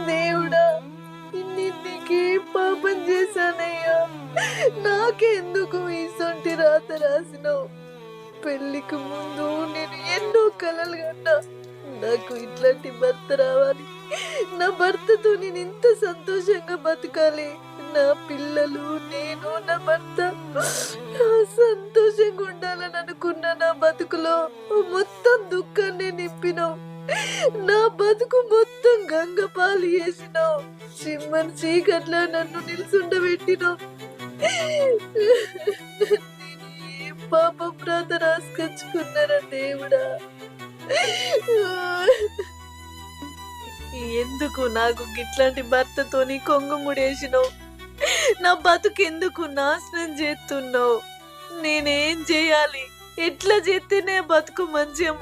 దేవుడా, నేను నీకేం పాపం చేశానయ్యా? నాకెందుకు ఇసొంటి రాత రాసినావు? పెళ్లికి ముందు నేను ఎన్నో కలలు కన్నా నాకు ఇట్లాంటి భర్త రావాలి, నా భర్తతో నేను ఇంత సంతోషంగా బతకాలి, నా పిల్లలు నేను నా భర్త సంతోషంగా ఉండాలని అనుకున్న నా బతుకులో మొత్తం దుఃఖాన్ని నింపినావు. నా బతుకు మొత్తం గంగపాలు చేసినావు. చిమ్మని చీకట్లా నన్ను నిల్చుండబెట్టినావు. నేను ఏం పాపం ప్రాత రాసుకొచ్చుకున్నారా దేవుడా? ఎందుకు నాకు గిట్లాంటి భర్తతోని కొంగు ముడేసినావు? నా బతుకెందుకు నాశనం చేస్తున్నావు? నేనేం చేయాలి? ఎట్లా చేస్తేనే బతుకు మంచిగా